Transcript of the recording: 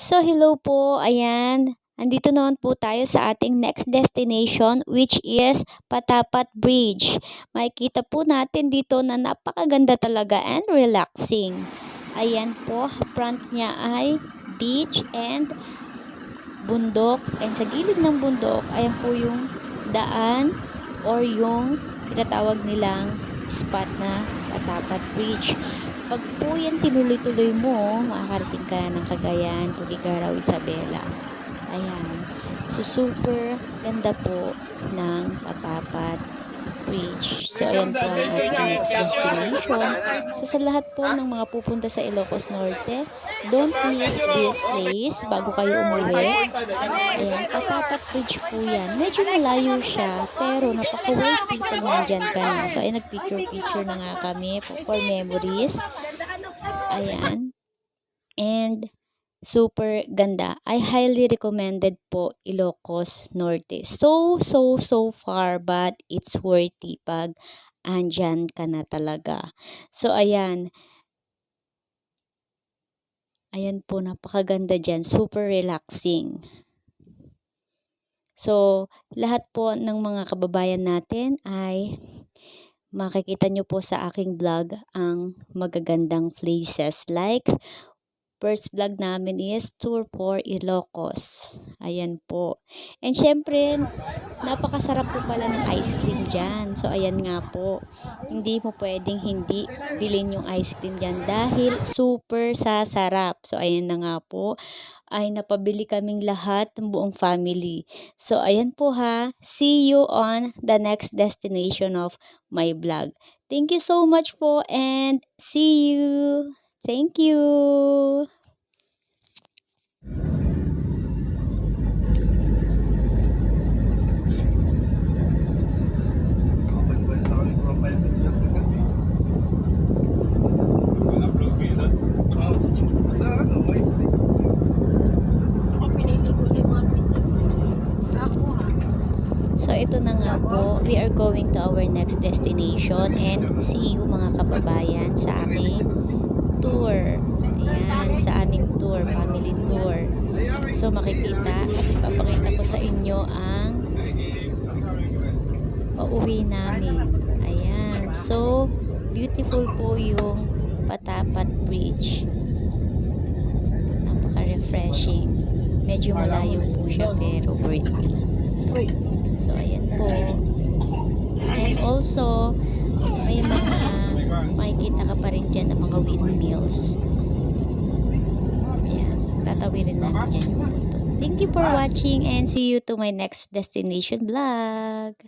So, hello po. Ayan. Andito naman po tayo sa ating next destination which is Patapat Bridge. Makikita po natin dito na napakaganda talaga and relaxing. Ayan po, front niya ay beach and bundok. And sa gilid ng bundok, ayan po yung daan or yung tinatawag nilang spot na Patapat Bridge. Pag po yan tinuloy-tuloy mo, makakarating ka ng Cagayan, Tugigaraw, Isabela. Ayan. So, super ganda po ng Patapat Bridge. So, ayan po ang ating next destination. So, sa lahat po ng mga pupunta sa Ilocos Norte, don't miss this place bago kayo umuwi. Ayan, Patapat Bridge po yan. Medyo malayo siya, pero napaka-worthy pag nandyan ka na. So, ayan, nag-picture-picture na nga kami for memories. Ayan. And, super ganda. I highly recommended po Ilocos Norte. So far, but it's worthy pag andyan ka na talaga. So, ayan. Ayan po, napakaganda dyan. Super relaxing. So, lahat po ng mga kababayan natin ay makikita nyo po sa aking vlog ang magagandang places. Like, first vlog namin is Tour for Ilocos. Ayan po. And syempre, napakasarap po pala ng ice cream dyan. So, ayan nga po. Hindi mo pwedeng hindi bilhin yung ice cream dyan dahil super sasarap. So, ayan na nga po. Ay napabili kaming lahat ng buong family. So, ayan po ha. See you on the next destination of my vlog. Thank you so much po and see you. Thank you. So, ito na nga po. We are going to our next destination and see you mga kababayan sa aming tour. Ayan, sa aming tour, family tour. So, makikita at ipapakita ko sa inyo ang pauwi namin. Ayan. So, beautiful po yung Patapat Bridge. Napaka-refreshing. Medyo malayo po siya pero worthy. So, ayan po. And also, may mga makikita ka pa rin dyan ng mga windmills. Ayan. Tatawirin namin dyan yung mundo. Thank you for watching and see you to my next destination vlog.